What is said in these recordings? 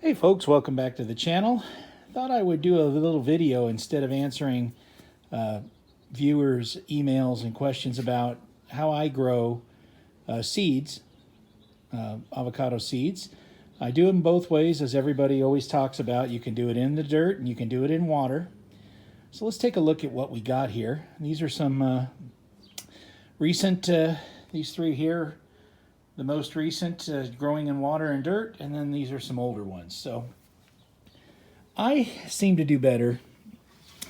Hey folks, welcome back to the channel. Thought I would do a little video instead of answering viewers' emails and questions about how I grow seeds, avocado seeds. I do them both ways, as everybody always talks about. You can do it in the dirt and you can do it in water. So let's take a look at what we got here. These are some recent, these three here, the most recent, growing in water and dirt, and then these are some older ones. So I seem to do better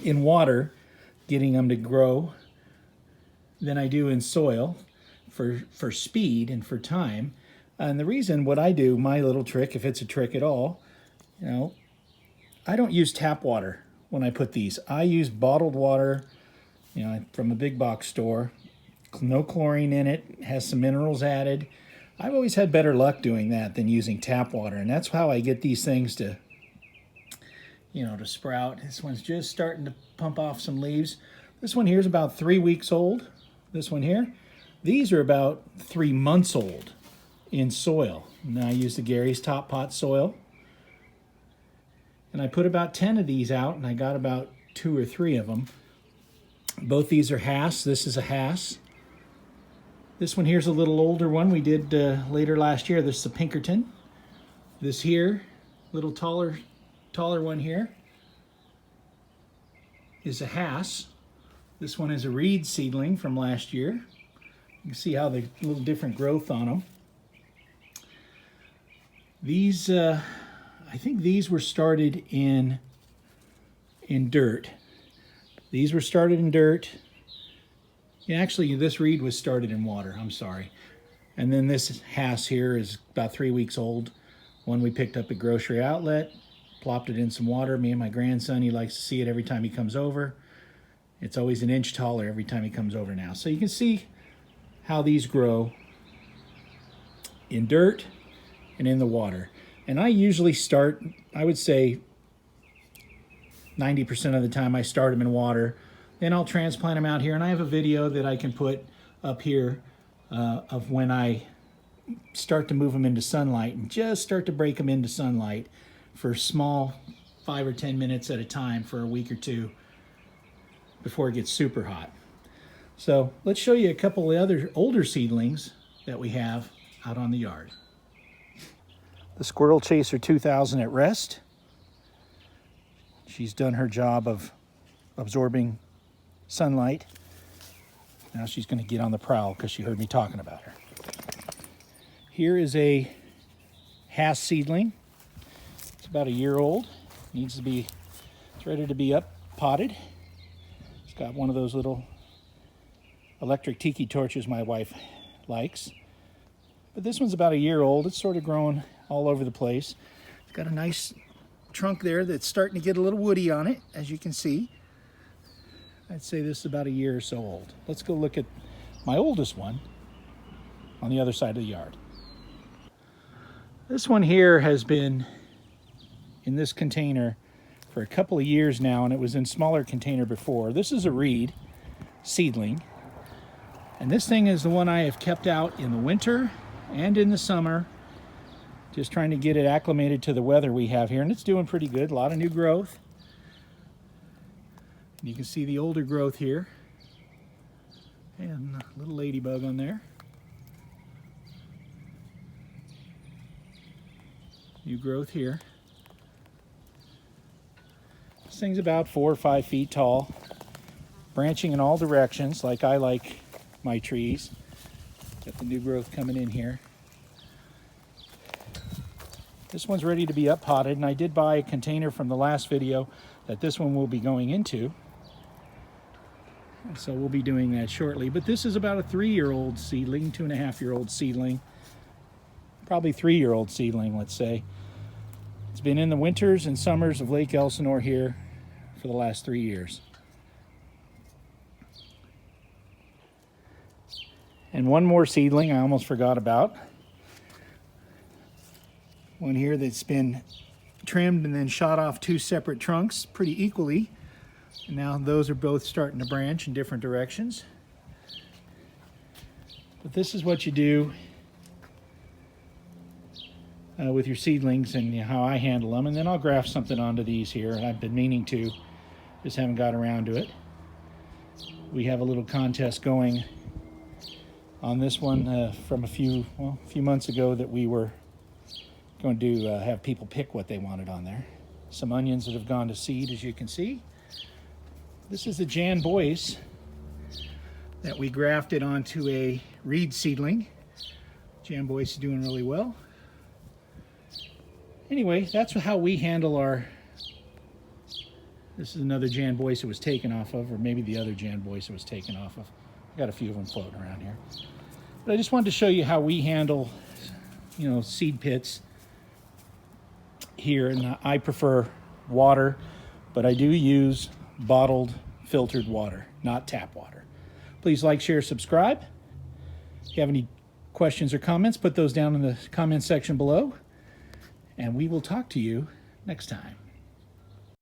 in water getting them to grow than I do in soil for speed and for time. And the reason, what I do, my little trick, if it's a trick at all, I don't use tap water when I put these. I use bottled water, from a big box store. No chlorine in it, has some minerals added. I've always had better luck doing that than using tap water, and that's how I get these things to sprout. This one's just starting to pump off some leaves. This one here is about 3 weeks old. This one here, these are about 3 months old in soil. Now I use the Gary's Top Pot soil, and I put about 10 of these out, and I got about 2 or 3 of them. Both these are Hass. This is a Hass. This one here's a little older one we did later last year. This is a Pinkerton. This here, little taller one here, is a Hass. This one is a reed seedling from last year. You can see how the little different growth on them. These, I think these were started in dirt. These were started in dirt. Yeah, actually, this reed was started in water. I'm sorry. And then this Hass here is about 3 weeks old. One we picked up at grocery outlet, plopped it in some water. Me and my grandson, he likes to see it every time he comes over. It's always an inch taller every time he comes over now. So you can see how these grow in dirt and in the water. And I usually start, I would say 90% of the time I start them in water. Then I'll transplant them out here, and I have a video that I can put up here of when I start to move them into sunlight and just start to break them into sunlight for small 5 or 10 minutes at a time for a week or two before it gets super hot. So let's show you a couple of other older seedlings that we have out on the yard. The Squirrel Chaser 2000 at rest. She's done her job of absorbing sunlight. Now she's going to get on the prowl because she heard me talking about her. Here is a Hass seedling. It's about a year old. It's ready to be up potted. It's got one of those little electric tiki torches my wife likes. But this one's about a year old. It's sort of growing all over the place. It's got a nice trunk there that's starting to get a little woody on it, as you can see. I'd say this is about a year or so old. Let's go look at my oldest one on the other side of the yard. This one here has been in this container for a couple of years now, and it was in smaller container before. This is a reed seedling, and this thing is the one I have kept out in the winter and in the summer, just trying to get it acclimated to the weather we have here, and it's doing pretty good. A lot of new growth. You can see the older growth here, and a little ladybug on there. New growth here. This thing's about 4 or 5 feet tall, branching in all directions like I like my trees. Got the new growth coming in here. This one's ready to be up potted, and I did buy a container from the last video that this one will be going into. So we'll be doing that shortly. But this is about a 3-year-old seedling, 2.5-year-old seedling, probably 3-year-old seedling, let's say. It's been in the winters and summers of Lake Elsinore here for the last 3 years. And one more seedling I almost forgot about. One here that's been trimmed and then shot off 2 separate trunks pretty equally. And now those are both starting to branch in different directions. But this is what you do with your seedlings and how I handle them, and then I'll graft something onto these here, and I've been meaning to, just haven't got around to it. We have a little contest going on this one from a few months ago that we were going to have people pick what they wanted on there. Some onions that have gone to seed, as you can see. This is the Jan Boyce that we grafted onto a reed seedling. Jan Boyce is doing really well. Anyway, that's how we handle our... This is another Jan Boyce it was taken off of, or maybe the other Jan Boyce it was taken off of. I've got a few of them floating around here. But I just wanted to show you how we handle, seed pits here. And I prefer water, but I do use bottled, filtered water, not tap water. Please like, share, subscribe. If you have any questions or comments, put those down in the comment section below. And we will talk to you next time.